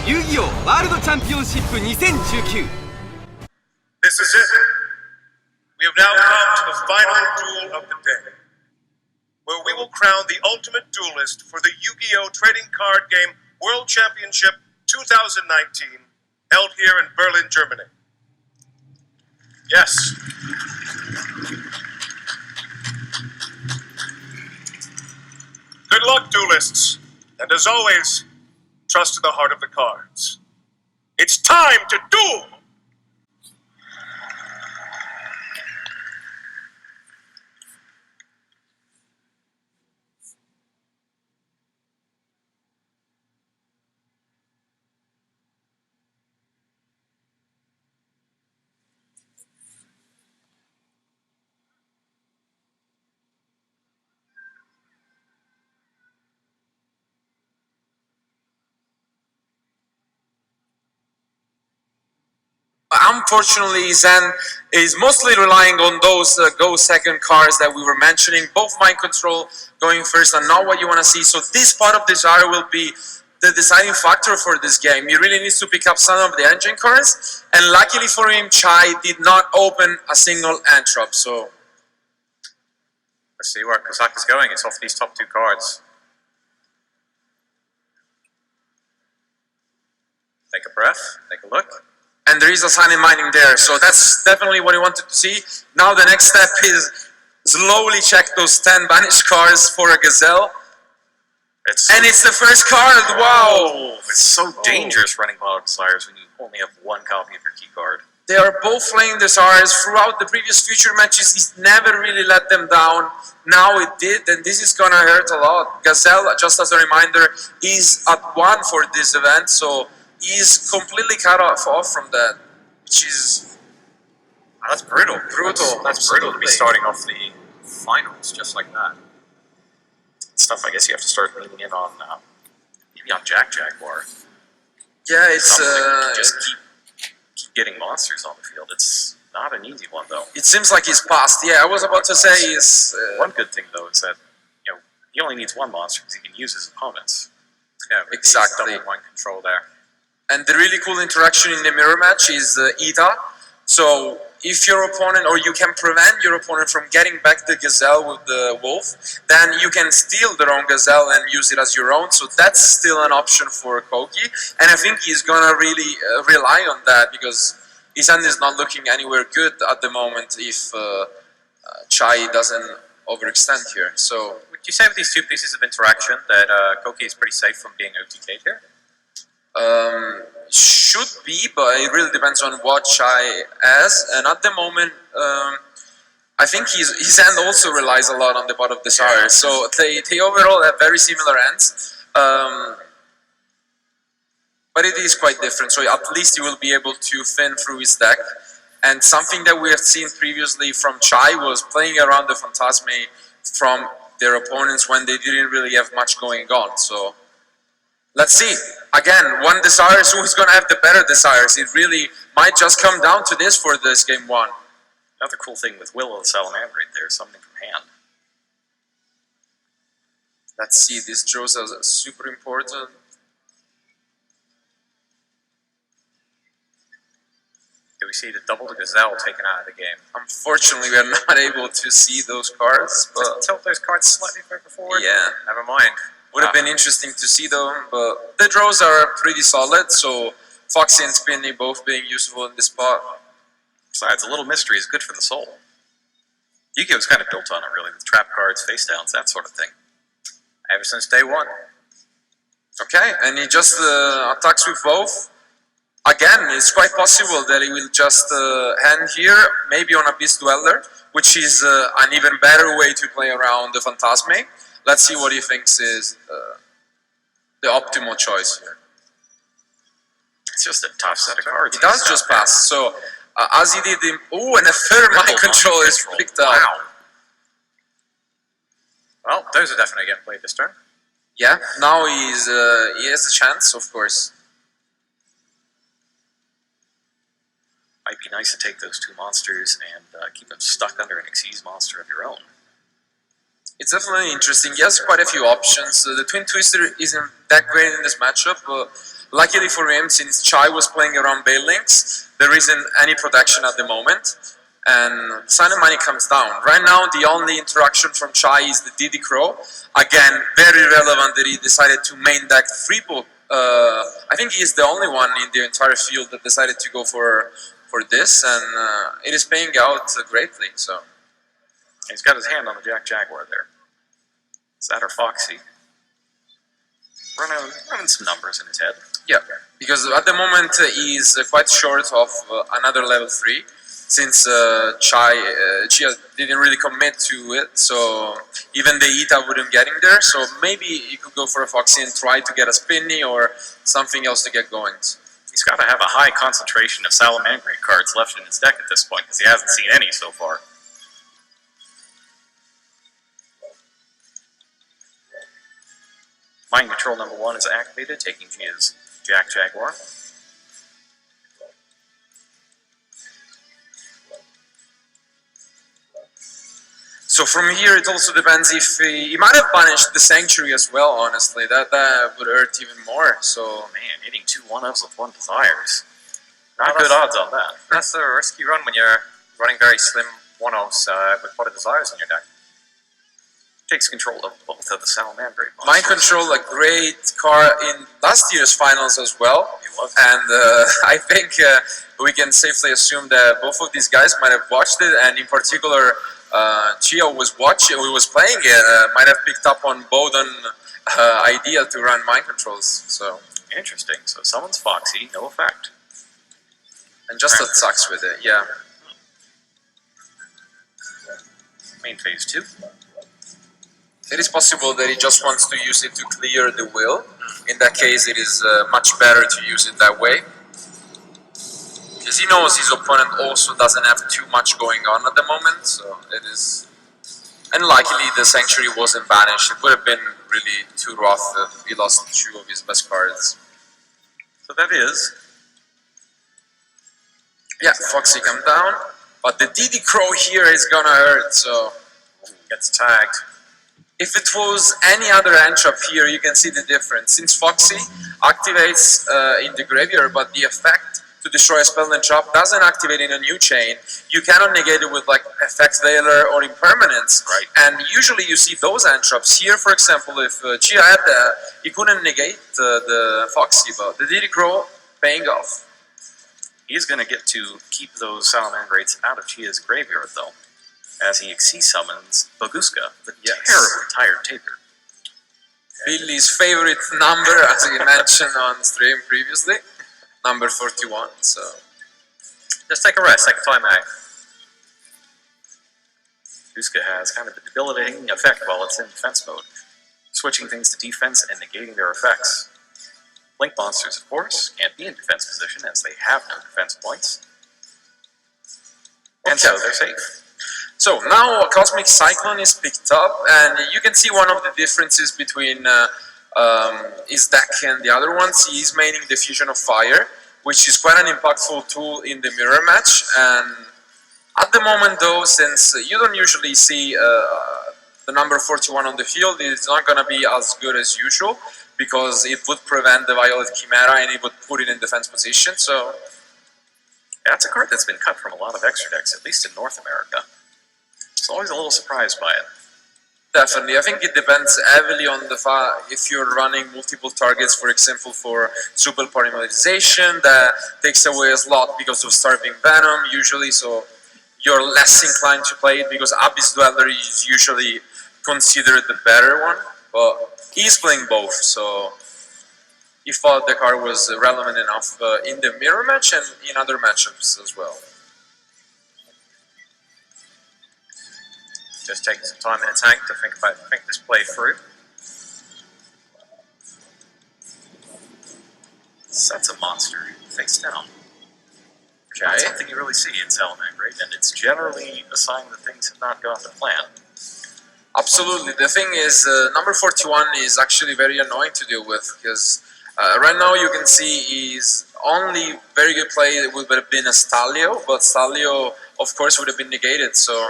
遊戯王ワールドチャンピオンシップ2019 This is it. We have now come to the final duel of the day, where we will crown the ultimate duelist for the Yu-Gi-Oh! Trading Card Game World Championship 2019, held here in Berlin, Germany. Yes. Good luck, duelists. And as always, trust in the heart of the cards. It's time to duel! Unfortunately, Zen is mostly relying on those go second cards that we were mentioning, both mind control going first and not what you want to see. So this part of the jar will be the deciding factor for this game. He really needs to pick up some of the engine cards, and luckily for him, Chai did not open a single entrop. So let's see where Kosaka's going. It's off these top two cards. Take a breath, take a look. And there is a sign in mining there, so that's definitely what he wanted to see. Now the next step is slowly check those 10 banished cards for a Gazelle. And it's the first card, wow! It's so dangerous running Wild Desires when you only have one copy of your key card. They are both playing Desires. Throughout the previous future matches, he's never really let them down. Now it did, and this is gonna hurt a lot. Gazelle, just as a reminder, is at 1 for this event, so he's completely cut off from that, which is... Oh, that's brutal. That's brutal to be starting off the finals just like that. Stuff I guess you have to start leaning in on, maybe on Jaguar. Yeah, it's... just keep getting monsters on the field. It's not an easy one, though. It seems like he's passed. Yeah, I was about to say is... one good thing, though, is that, you know, he only needs one monster because he can use his opponents. Yeah, exactly. Double mind control there. And the really cool interaction in the mirror match is Ida. So if your opponent, or you can prevent your opponent from getting back the Gazelle with the Wolf, then you can steal their own Gazelle and use it as your own. So that's still an option for Koki. And I think he's going to really rely on that, because his hand is not looking anywhere good at the moment if Chai doesn't overextend here. So would you say with these two pieces of interaction that Koki is pretty safe from being OTK'd here? Should be, but it really depends on what Chai has. And at the moment, I think his hand also relies a lot on the pot of Desire. So they overall have very similar hands. But it is quite different. So at least he will be able to fin through his deck. And something that we have seen previously from Chai was playing around the Phantasme from their opponents when they didn't really have much going on. So let's see. Again, one Desires, who's going to have the better Desires? It really might just come down to this for this game one. Another cool thing with Will and Salamangreat there, summoning from hand. Let's see, this draws us super important. Do we see the double to Gazelle taken out of the game? Unfortunately, we are not able to see those cards. But tilt those cards slightly further forward? Yeah. Never mind. Would have been interesting to see them, but the draws are pretty solid, so Foxy and Spinny both being useful in this spot. Besides, a little mystery is good for the soul. Yu-Gi-Oh's kind of built on it, really, with trap cards, face downs, that sort of thing. Ever since day one. Okay, and he just attacks with both. Again, it's quite possible that he will just hand here, maybe on a Beast Dweller, which is an even better way to play around the Phantasme. Let's see what he thinks is the optimal choice here. It's just a tough set of cards. He does just pass. So, as he did him... Ooh, and a third mind control is picked up. Wow. Well, those are definitely getting played this turn. Yeah, now he has a chance, of course. Might be nice to take those two monsters and keep them stuck under an Xyz monster of your own. It's definitely interesting. He has quite a few options. The Twin Twister isn't that great in this matchup, but Luckily for him, since Chai was playing around Bale Links, there isn't any protection at the moment. And Sign of Money comes down. Right now, the only interaction from Chai is the DD Crow. Again, very relevant that he decided to main deck Freepo. I think he is the only one in the entire field that decided to go for this, and it is paying out greatly. So he's got his hand on the Jack Jaguar there. Is that or Foxy? Running some numbers in his head. Yeah, because at the moment he's quite short of another level 3. Since Chia didn't really commit to it, so even the Ita wouldn't get him there, so maybe he could go for a Foxy and try to get a Spinny or something else to get going. He's got to have a high concentration of Salamangreat cards left in his deck at this point, because he hasn't seen any so far. Mind Control number 1 is activated, taking Gia's Jack Jaguar. So from here, it also depends if he might have banished the Sanctuary as well, honestly. That would hurt even more. So man, hitting 2 1-ofs with 1 Desires. Not good odds on that. That's a risky run when you're running very slim 1-ofs with a lot of Desires in your deck. Takes control of both of the Salamangreat monsters. Mind Control, a great card in last year's finals as well. It was. And I think we can safely assume that both of these guys might have watched it, and in particular, Chia was playing it, might have picked up on Bowden idea to run Mind Controls. So interesting. So summons Foxy, no effect. And just that sucks with it, yeah. Main phase 2. It is possible that he just wants to use it to clear the will. In that case, it is much better to use it that way. Because he knows his opponent also doesn't have too much going on at the moment, so it is... And luckily the Sanctuary wasn't banished. It would have been really too rough if he lost 2 of his best cards. So that is... Yeah, Foxy come down, but the DD Crow here is gonna hurt, so... Gets tagged. If it was any other entrap here, you can see the difference. Since Foxy activates in the graveyard, but the effect to destroy a spell and trap doesn't activate in a new chain, you cannot negate it with like Effect Veiler or Impermanence. Right. And usually you see those entraps. Here, for example, if Chia had that, he couldn't negate the Foxy, but the DD Crow paying off. He's going to get to keep those Salamangreats out of Chia's graveyard, though, as he summons Baguska, the terribly tired Taper. Billy's favorite number, as he mentioned on stream previously, number 41, so... Just take a rest, take a time out. Baguska has kind of a debilitating effect while it's in defense mode, switching things to defense and negating their effects. Link monsters, of course, can't be in defense position as they have no defense points. And so they're safe. So now Cosmic Cyclone is picked up, and you can see one of the differences between his deck and the other ones. He's maining the Fusion of Fire, which is quite an impactful tool in the mirror match. And at the moment though, since you don't usually see the number 41 on the field, it's not going to be as good as usual, because it would prevent the Violet Chimera and it would put it in defense position. So that's a card that's been cut from a lot of extra decks, at least in North America. It's always a little surprised by it. Definitely. I think it depends heavily on the fact if you're running multiple targets, for example, for Super Polymerization, that takes away a slot because of Starving Venom, usually, so you're less inclined to play it because Abyss Dweller is usually considered the better one, but he's playing both, so he thought the card was relevant enough in the mirror match and in other matchups as well. Just taking some time in the tank to think this play through. Sets a monster face down. Okay. Not something you really see in Salamangreat, and it's generally a sign that things have not gone to plan. Absolutely. The thing is, number 41 is actually very annoying to deal with, because right now you can see his only very good play would have been a Stalio, but Stalio, of course, would have been negated, so...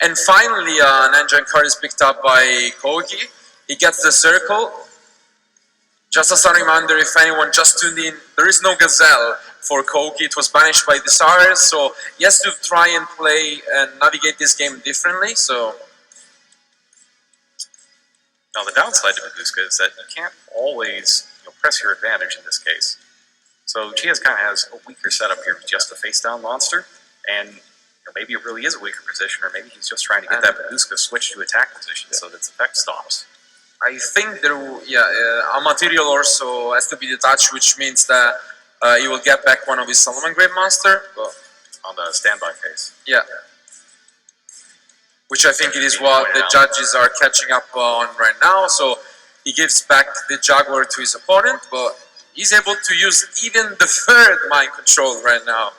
And finally, an engine card is picked up by Kogi. He gets the circle. Just as a reminder, if anyone just tuned in, there is no Gazelle for Koki. It was banished by Desires, so he has to try and play and navigate this game differently. So now the downside to Baguska is that you can't always press your advantage in this case. So Chiaz kind of has a weaker setup here with just a face-down monster, and maybe it really is a weaker position, or maybe he's just trying to get that Baguska switch to attack position so that its effect stops. I think there, a material also has to be detached, which means that he will get back one of his Salamangreat monster. But on the standby phase. Yeah. Which I think it is what the judges are catching up on right now. So he gives back the Jaguar to his opponent, but he's able to use even the third mind control right now.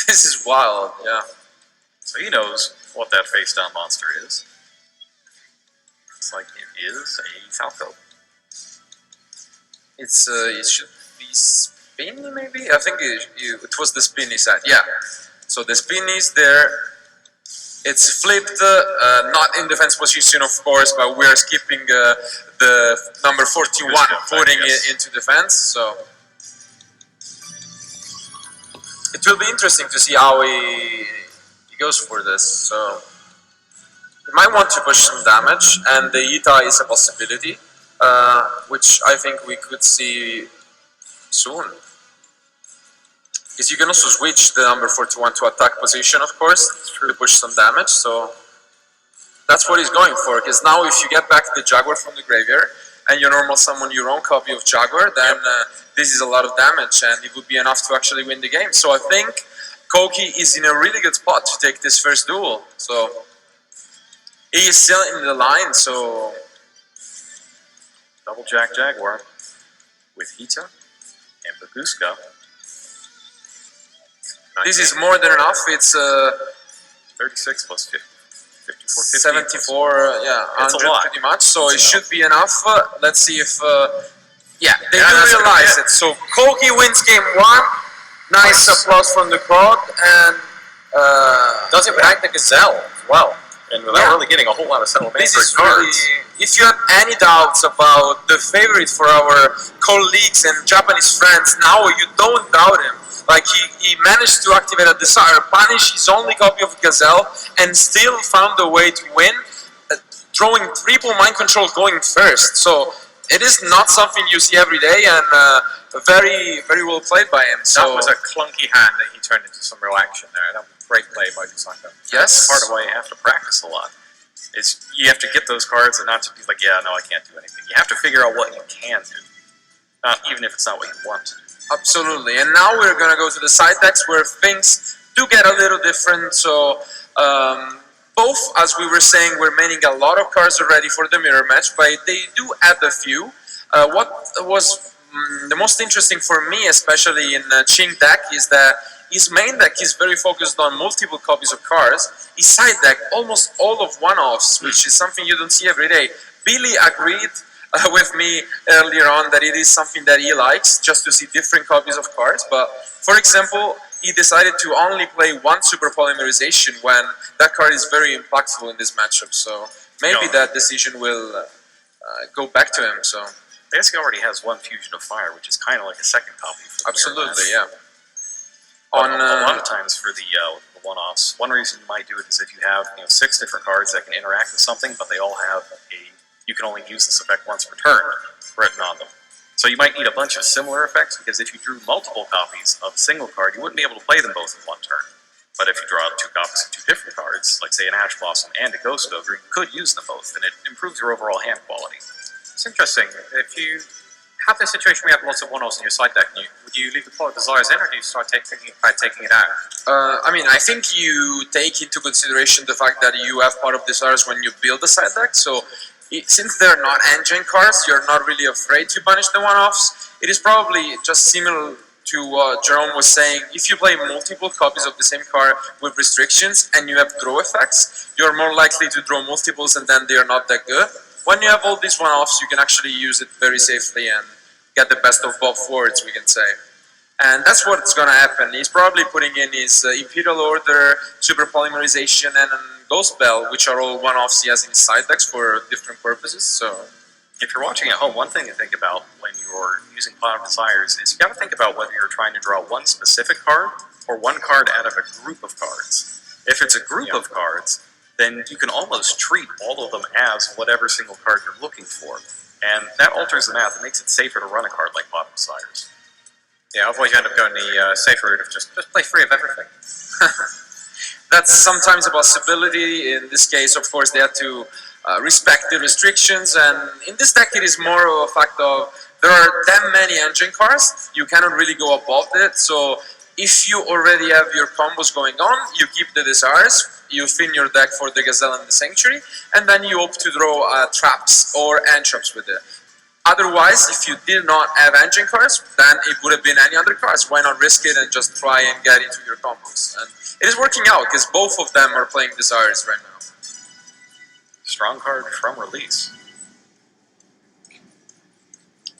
This is wild, yeah. So he knows what that face-down monster is. It's like it is a Falco. It should be spinny, maybe? I think it was the spinny side, yeah. So the spinny is there. It's flipped, not in defense position, of course, but we are skipping the number 41, putting it into defense. So it will be interesting to see how he goes for this. So he might want to push some damage, and the Ita is a possibility, which I think we could see soon. Because you can also switch the number 41 to attack position, of course, to push some damage, so that's what he's going for. Because now if you get back the Jaguar from the graveyard, and you normal summon your own copy of Jaguar, then this is a lot of damage, and it would be enough to actually win the game. So I think Koki is in a really good spot to take this first duel. So he is still in the line, so double Jaguar with Hita and Baguska. This is more than enough. It's 36 plus 50, 54, 50. 74, yeah, 100 pretty much. So it should be enough. Let's see if, yeah, they do realize it. So Koki wins game 1. Nice applause from the crowd, and does it back the Gazelle as well, and without really getting a whole lot of Salamangreat cards. Really, if you have any doubts about the favorite for our colleagues and Japanese friends, now you don't doubt him. Like, he managed to activate a Desire, punish his only copy of Gazelle, and still found a way to win, throwing triple mind control going first. So it is not something you see every day, and very, very well played by him. So that was a clunky hand that he turned into some real action there. That was a great play by Kusaka. Yes. That's part of why you have to practice a lot. Is you have to get those cards and not to be like, yeah, no, I can't do anything. You have to figure out what you can do, not even if it's not what you want to do. Absolutely, and now we're going to go to the side decks where things do get a little different. So both, as we were saying, we're maining a lot of cards already for the mirror match, but they do add a few. What was the most interesting for me, especially in Ching deck, is that his main deck is very focused on multiple copies of cards. His side deck, almost all of one-offs, which is something you don't see every day. Billy agreed with me earlier on that it is something that he likes, just to see different copies of cards. But for example, he decided to only play one super polymerization when that card is very impactful in this matchup. So maybe that decision will go back to him. So basically already has one Fusion of Fire, which is kind of like a second copy. For absolutely, yeah. A lot of times for the one-offs, one reason you might do it is if you have 6 different cards that can interact with something, but they all have you can only use this effect once per turn written on them. So you might need a bunch of similar effects, because if you drew multiple copies of a single card, you wouldn't be able to play them both in one turn. But if you draw 2 copies of 2 different cards, like say an Ash Blossom and a Ghost Ogre, you could use them both, and it improves your overall hand quality. It's interesting. If you have this situation where you have lots of one-offs in your side deck, would you leave the Pot of Desires in, or do you start taking it out? I mean, I think you take into consideration the fact that you have Pot of Desires when you build the side deck, so since they're not engine cards, you're not really afraid to punish the one-offs. It is probably just similar to what Jerome was saying. If you play multiple copies of the same card with restrictions and you have draw effects, you're more likely to draw multiples, and then they are not that good. When you have all these one-offs, you can actually use it very safely and get the best of both worlds, we can say. And that's what's going to happen. He's probably putting in his Imperial Order, Super Polymerization, and Ghost Bell, which are all one-offs he has in his side decks for different purposes. So If you're watching at home, one thing to think about when you're using Pot of Desires is you got to think about whether you're trying to draw one specific card or one card out of a group of cards. If it's a group of cards, then you can almost treat all of them as whatever single card you're looking for. And that alters the math. It makes it safer to run a card like Pot of Desires. Yeah, otherwise you end up going the safer route of just play free of everything. That's sometimes a possibility. In this case, of course, they have to respect the restrictions, and in this deck it is more of a fact of there are that many engine cards, you cannot really go above it. So if you already have your combos going on, you keep the Desires, you thin your deck for the Gazelle and the Sanctuary, and then you hope to draw traps or end traps with it. Otherwise, if you did not have engine cards, then it would have been any other cards. Why not risk it and just try and get into your combos? And it is working out because both of them are playing Desires right now. Strong card from release.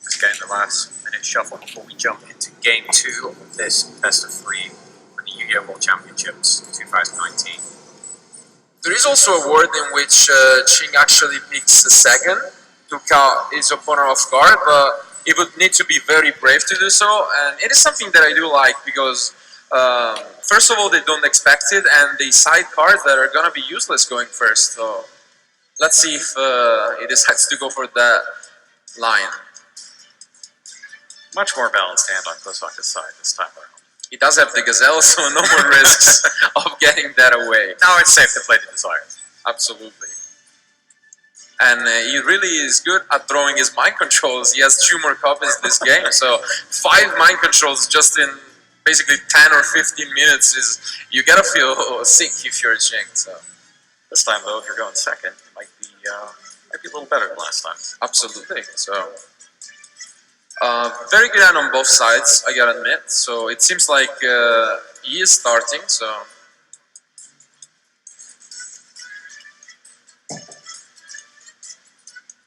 Just getting the last minute shuffle before we jump into Game 2 of this best of 3 for the Yu-Gi-Oh! World Championships 2019. There is also a word in which Ching actually picks a second to count his opponent off guard, but he would need to be very brave to do so, and it is something that I do like because first of all, they don't expect it, and they side cards that are gonna be useless going first. So let's see if he decides to go for that line. Much more balanced hand on Kosaka's side this time around. He does have the Gazelle, so no more risks of getting that away. Now it's safe to play the Desires. Absolutely. And he really is good at throwing his mind controls. He has 2 more copies this game, so 5 mind controls just in basically 10 or 15 minutes is, you gotta feel sick if you're Ching. So This time, though, if you're going second, it might be a little better than last time. absolutely. So very good hand on both sides, I gotta admit. So it seems like he is starting. So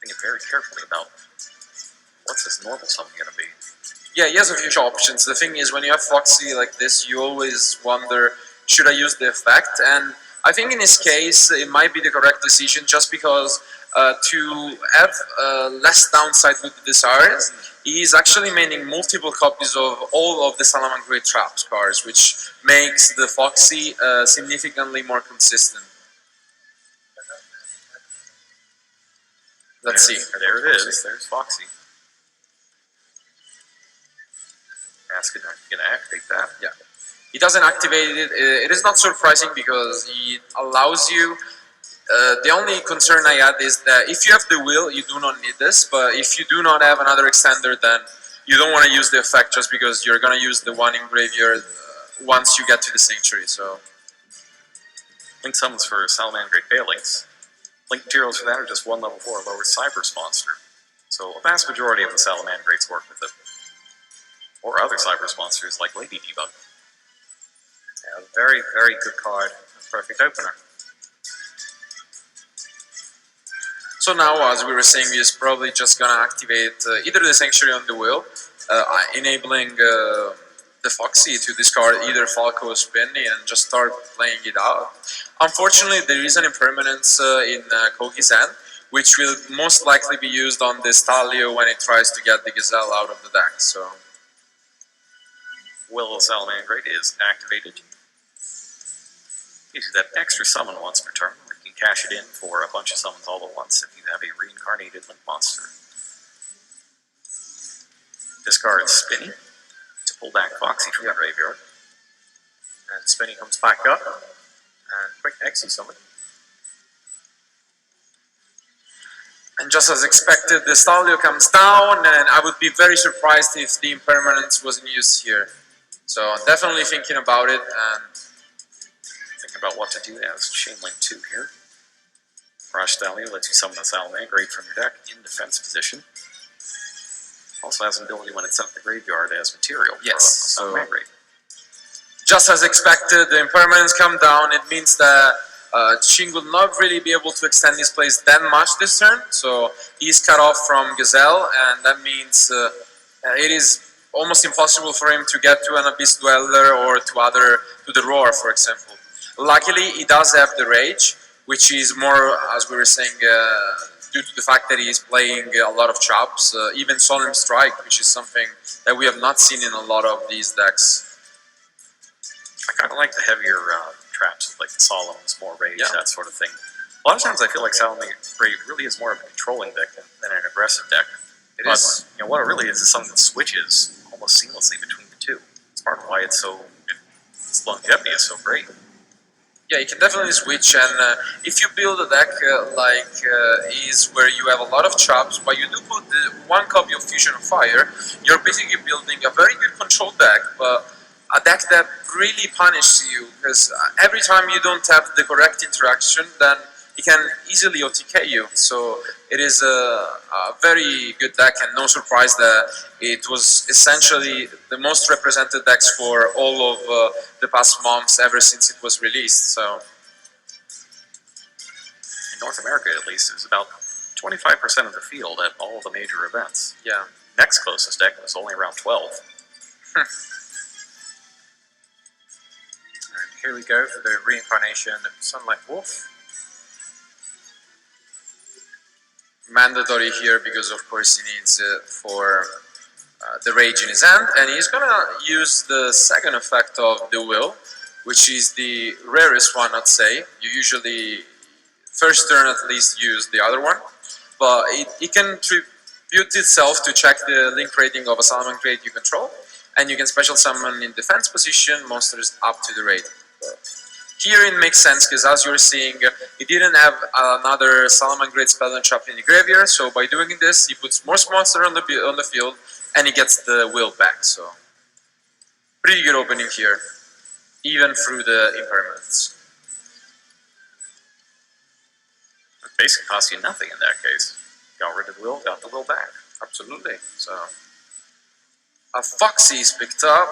Thinking very carefully about what's his normal summon going to be. yeah, he has a few options. The thing is, when you have Foxy like this, you always wonder, should I use the effect? And I think in his case, it might be the correct decision just because to have less downside with the Desires, he's actually making multiple copies of all of the Salamangreat Traps cards, which makes the Foxy significantly more consistent. Let's see. There it is. There's Foxy. Ask it, going to activate that. Yeah. He doesn't activate it. It is not surprising because he allows you. The only concern I had is that if you have the will, you do not need this. But if you do not have another extender, then you don't want to use the effect just because you're going to use the one in graveyard once you get to the Sanctuary. So Link summons for Salamangreat Phalanx. Link materials for that are just 1 level 4 lower Cyberse monster. So a vast majority of the Salamangreats work with it. Or other Cyberse monsters like Lady Debug. Yeah, very, very good card. Perfect opener. So now, as we were saying, he's probably just gonna activate either the Sanctuary on the will, enabling the Foxy to discard either Falco or Spinny and just start playing it out. Unfortunately, there is an impermanence in Kogi's hand, which will most likely be used on the Stalio when it tries to get the Gazelle out of the deck. So Will of Salamangreat is activated. Gives you that extra summon once per turn. You can cash it in for a bunch of summons all at once if you have a reincarnated Link monster. Discard Spinny to pull back Foxy from the graveyard. And Spinny comes back up. And quick Exy summon. And just as expected, the Stalio comes down, and I would be very surprised if the impermanence wasn't used here. So definitely thinking about it, and Thinking about what to do as Chain Link 2 here. Rush Stalio lets you summon a Salamangreat from your deck in defense position. Also has an ability when it's sent to the graveyard as material for Yes, so Salamangreat. just as expected, the impermanence come down. It means that Ching will not really be able to extend his plays that much this turn, so he's cut off from Gazelle, and that means it is almost impossible for him to get to an Abyss Dweller or to the Roar, for example. Luckily, he does have the Rage, which is more, as we were saying, due to the fact that he is playing a lot of chops, even Solemn Strike, which is something that we have not seen in a lot of these decks. I kind of like the heavier traps, like the Solemns, more rage, Yeah. that sort of thing. A lot of times I feel like Salamangreat really is more of a controlling deck than an aggressive deck. It But, is. you know, what it really is something that switches almost seamlessly between the two. It's part of why its longevity is so great. Yeah, you can definitely switch, and if you build a deck is where you have a lot of chops, but you do put one copy of Fusion of Fire, you're basically building a very good control deck, but a deck that really punishes you, because every time you don't have the correct interaction, then it can easily OTK you. So it is a very good deck, and no surprise that it was essentially the most represented decks for all of the past months ever since it was released. So In North America, at least, it's about 25% of the field at all the major events. yeah, Next closest deck was only around 12. And here we go for the reincarnation of Sunlight Wolf. mandatory here because of course he needs for the rage in his hand, and he's gonna use the second effect of the will, which is the rarest one, I'd say. You usually first turn at least use the other one, but it can tribute itself to check the link rating of a Salamangreat you control, and you can special summon in defense position monsters up to the rating. Here it makes sense because, as you're seeing, he didn't have another Salamangreat spell and trap in the graveyard, so by doing this he puts more monsters on the field and he gets the will back. So pretty good opening here, even through the impermanence. It basically costs you nothing in that case. Got rid of the will, got the will back. Absolutely. So a Foxy is picked up.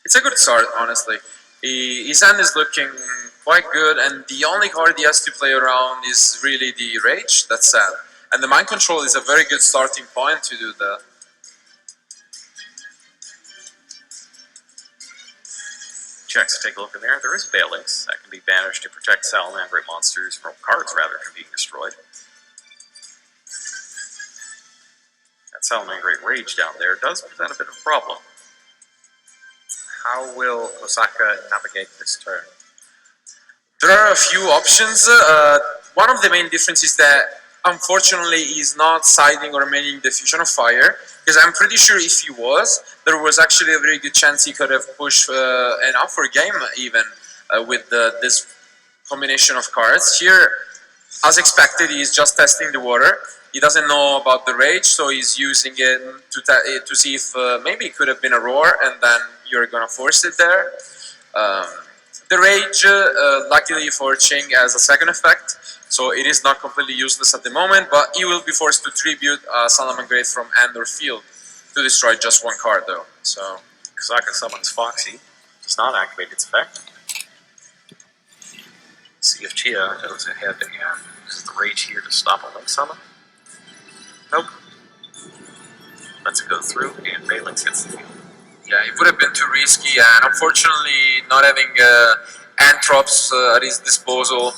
It's a good start, honestly. His hand is looking quite good, and the only card he has to play around is really the Rage. That's sad. And the Mind Control is a very good starting point to do that. Checks, take a look in there. There is Valence that can be banished to protect Salamangreat monsters from cards, rather, from being destroyed. That Salamangreat Rage down there does present a bit of a problem. How will Osaka navigate this turn? There are a few options. One of the main differences is that, unfortunately, he's not siding or maining the Fusion of Fire, because I'm pretty sure if he was, there was actually a very good chance he could have pushed an upper game even with this combination of cards. Here, as expected, he's just testing the water. He doesn't know about the Rage, so he's using it to see if maybe it could have been a Roar, and then you're gonna force it there. The Rage, luckily for Ching, has a second effect, so it is not completely useless at the moment, but he will be forced to tribute Salamangreat from hand or field to destroy just one card though. So Osaka summons Foxy, does not activate its effect. See if Chia goes ahead and uses the Rage here to stop a Link summon. Nope. Lets it go through, and Valence hits the field. yeah, it would have been too risky, and unfortunately not having Anthrops at his disposal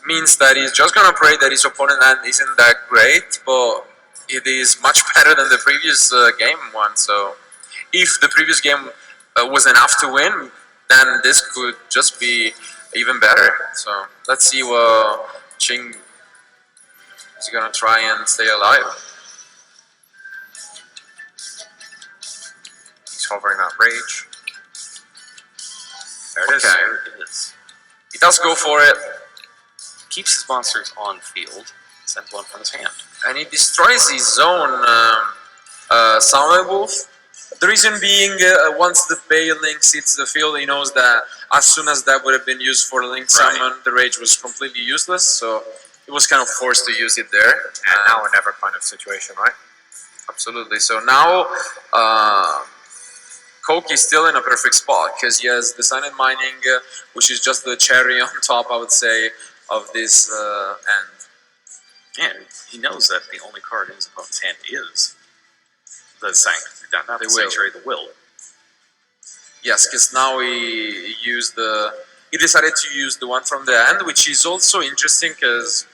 means that he's just gonna pray that his opponent hand isn't that great, but it is much better than the previous game one. So if the previous game was enough to win, then this could just be even better. So let's see what Ching is gonna try and stay alive. He's hovering that Rage. There it is. Okay. There it is. He does go for it, Keeps his monsters on field, sends one from his hand. and he destroys his own Sunlight Wolf. The reason being, once the Bay Lynx hits the field, he knows that as soon as that would have been used for the Link Summon, the Rage was completely useless, so he was kind of forced to use it there. And now or never kind of situation, right? Absolutely. So now, Coke is still in a perfect spot, because he has Design Mining, which is just the cherry on top, I would say, of this end. And he knows that the only card in his opponent's hand is the The will. Sanctuary, the Will. Yes, because now he used he decided to use the one from the end, which is also interesting because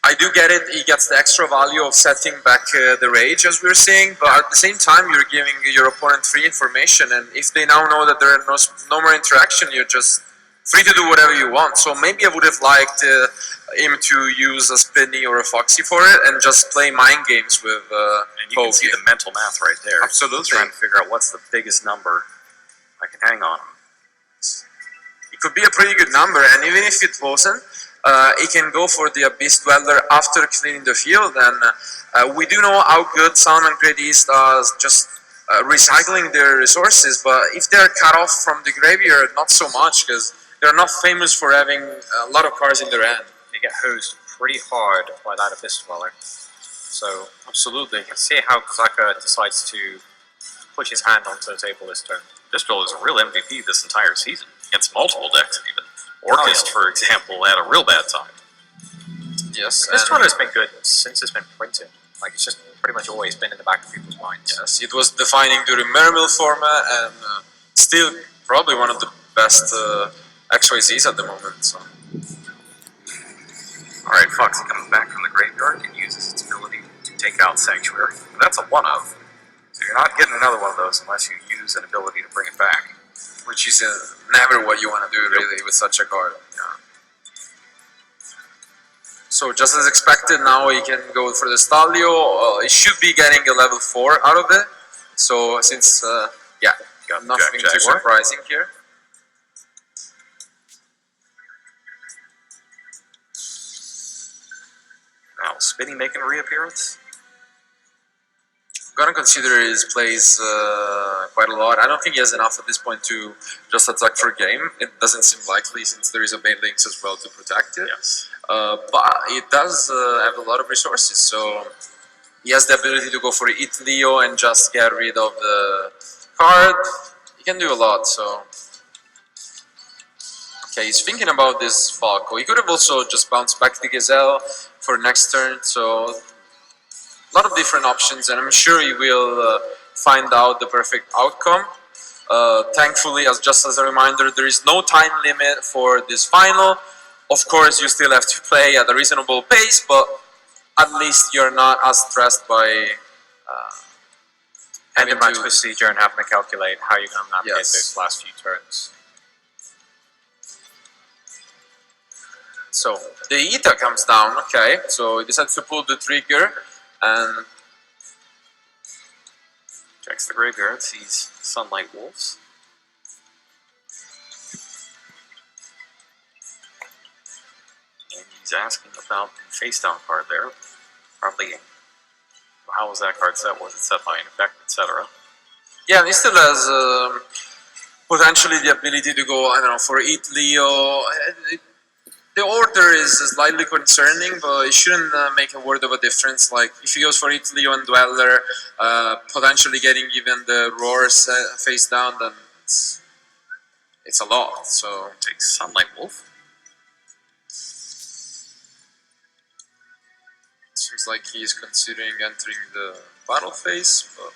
I do get it, he gets the extra value of setting back the rage, as we were saying, but at the same time you're giving your opponent free information, and if they now know that there are no more interaction, you're just free to do whatever you want. So maybe I would have liked him to use a Spinny or a Foxy for it, and just play mind games with and you can see the mental math right there. Absolutely. Trying to figure out what's the biggest number I can hang on. It could be a pretty good number, and even if it wasn't, he can go for the Abyss Dweller after cleaning the field, and we do know how good Salamangreat is just recycling their resources, but if they're cut off from the graveyard, not so much, because they're not famous for having a lot of cards in their hand. They get hosed pretty hard by that Abyss Dweller. So, absolutely. let's see how Xhaka decides to push his hand onto the table this turn. This drill is a real MVP this entire season, against multiple decks even. Orchist, for example, had a real bad time. Yes. This Dweller's been good since it's been printed. Like, it's just pretty much always been in the back of people's minds. Yes, it was defining during Mermill format, and still probably one of the best XYZs at the moment. So. Alright, Foxy comes back from the graveyard and uses its ability to take out Sanctuary. That's a one-of. So you're not getting another one of those unless you use an ability to bring it back. Which is never what you want to do, really, with such a card. Yeah. So just as expected, now he can go for the Stalio. He should be getting a level 4 out of it. So since, yeah, nothing too surprising here. Now, Spinny making a reappearance? I'm gonna consider his plays quite a lot. I don't think he has enough at this point to just attack for game. It doesn't seem likely, since there is a Bane Links as well to protect it. Yes. But it does have a lot of resources, so he has the ability to go for Eat Leo and just get rid of the card. He can do a lot, so... Okay, he's thinking about this Falco. He could have also just bounced back the Gazelle for next turn, so... A lot of different options, and I'm sure he will find out the perfect outcome. Thankfully, just as a reminder, there is no time limit for this final. Of course, you still have to play at a reasonable pace, but at least you're not as stressed by having match procedure and having to calculate how you're going to navigate those last few turns. So, the Ita comes down, okay, so he decides to pull the trigger, and checks the graveyard, sees Sunlight Wolves. And he's asking about the face down card there. Probably, how was that card set? Was it set by an effect, etc.? Yeah, he still has potentially the ability to go, I don't know, for Eat Leo. The order is slightly concerning, but it shouldn't make a word of a difference. Like, if he goes for Eat Leo and Dweller, potentially getting even the Roars face down, then it's a lot. So takes Sunlight Wolf. Seems like he's considering entering the battle phase, but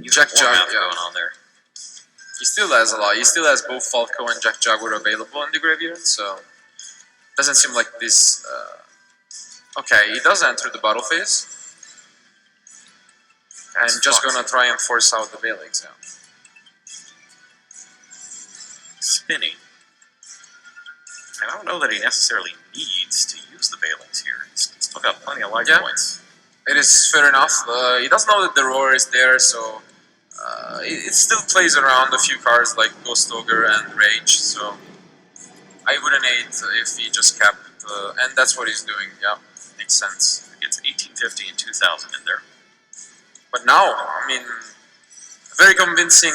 Jack going on there. He still has a lot. He still has both Falco and Jack Jaguar available in the graveyard, so doesn't seem like this. Okay, he does enter the battle phase, and just gonna try and force out the Bailings. Yeah. Spinny. I don't know that he necessarily needs to use the Bailings here. He's still got plenty of life points. It is fair enough. He does know that the Roar is there, so it still plays around a few cards like Ghost Ogre and Rage, so I wouldn't hate if he just kept, and that's what he's doing, yeah, makes sense. It's 1850 and 2000 in there. But now, I mean, very convincing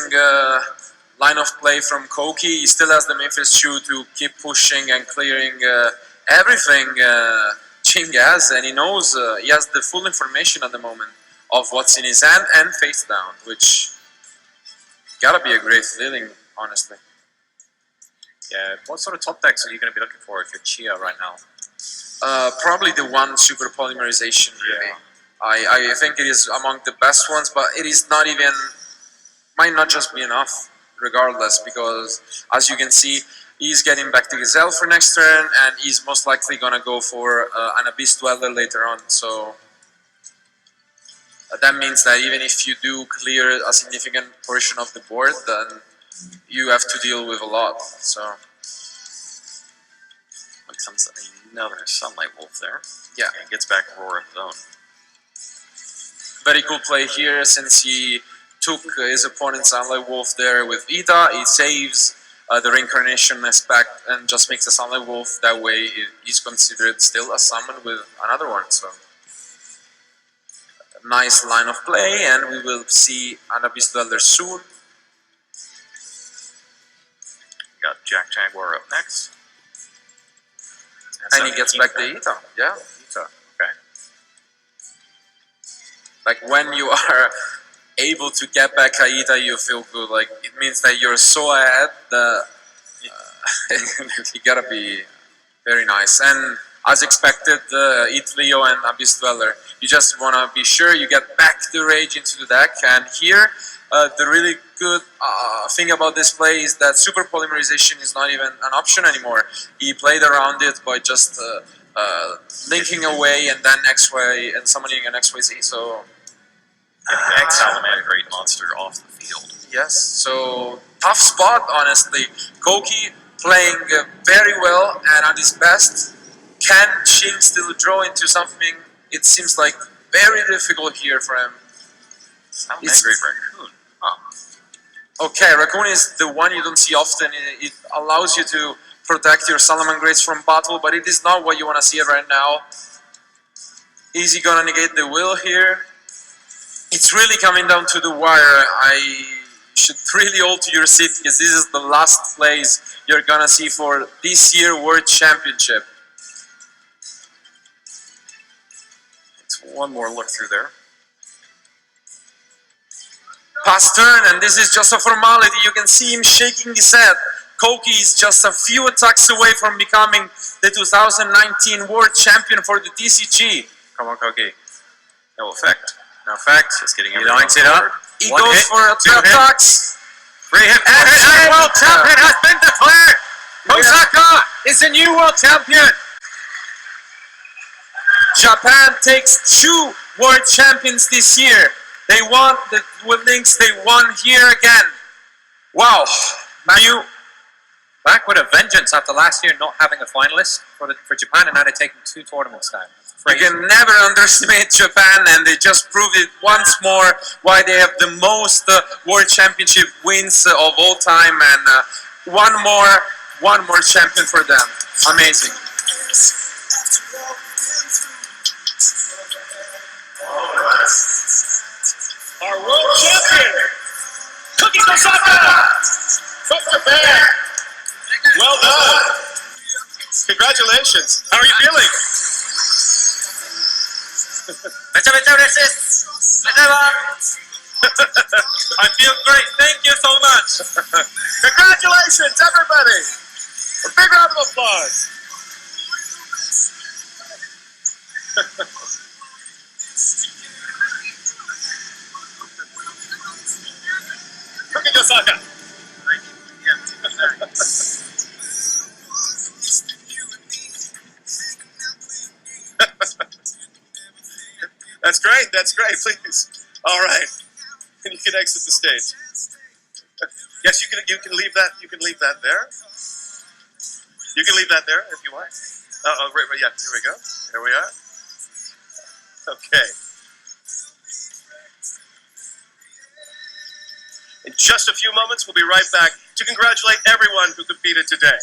line of play from Koki. He still has the Memphis Shoe to keep pushing and clearing everything Ching has, and he knows he has the full information at the moment of what's in his hand and face down, which gotta be a great feeling, honestly. Yeah, what sort of top decks are you going to be looking for if you're Chia right now? Probably the one Super Polymerization, really. Yeah. I think it is among the best ones, but it is not even, might not just be enough, regardless, because as you can see, He's getting back to Gazelle for next turn, and he's most likely gonna go for an Abyss Dweller later on. So that means that even if you do clear a significant portion of the board, then you have to deal with a lot. So comes another Sunlight Wolf there. Yeah, and gets back a Roar of his own. Very cool play here, since he took his opponent's Sunlight Wolf there with Ida. He saves the Reincarnation aspect and just makes a Sunlight Wolf. That way he's considered still a summon with another one. So nice line of play, and we will see an Abyss Dweller soon. Got Jack Jaguar up next. And he gets back the Ita. Yeah. Ita, okay. Like when you are able to get back Aida, you feel good. Like it means that you're so ahead that you gotta be very nice. And as expected, Eat Leo and Abyss Dweller. You just wanna be sure you get back the rage into the deck. And here, the really good thing about this play is that super polymerization is not even an option anymore. He played around it by just linking away and then X-Way and summoning an X-Way-Z. So Salamangreat monster off the field. yes, so tough spot, honestly. Koki playing very well and at his best. Can Shin still draw into something? It seems like very difficult here for him. Salamangreat Raccoon. Oh. Okay, Raccoon is the one you don't see often. It allows you to protect your Salamangreats from battle, but it is not what you want to see it right now. Is he gonna negate the will here? It's really coming down to the wire. I should really hold to your seat, because this is the last place you're gonna see for this year World Championship. It's one more look through there. Pass turn, and this is just a formality. You can see him shaking his head. Koki is just a few attacks away from becoming the 2019 World Champion for the TCG. Come on, Koki. No effect. No effect. Just getting He lines it up. He One goes hit, for a 2 two hit. attacks. 3 hit, And and the world champion has been declared. Osaka is the new world champion. Japan takes 2 World Champions this year. They won the Duel Links, they won here again. Wow. Back with a vengeance after last year not having a finalist for Japan, and now they're taking 2 tournaments now. You can never underestimate Japan, and they just proved it once more why they have the most World Championship wins of all time, and one more champion for them. Amazing. Our world champion, Cookie Osaka, from Japan. Well done. Congratulations. How are you feeling? I feel great. Thank you so much. Congratulations, everybody. A big round of applause. Cookie Osaka. That's great. That's great. Please. All right. And you can exit the stage. Yes, you can leave that. You can leave that there. You can leave that there if you want. Right, yeah. Here we go. Here we are. Okay. In just a few moments, we'll be right back to congratulate everyone who competed today.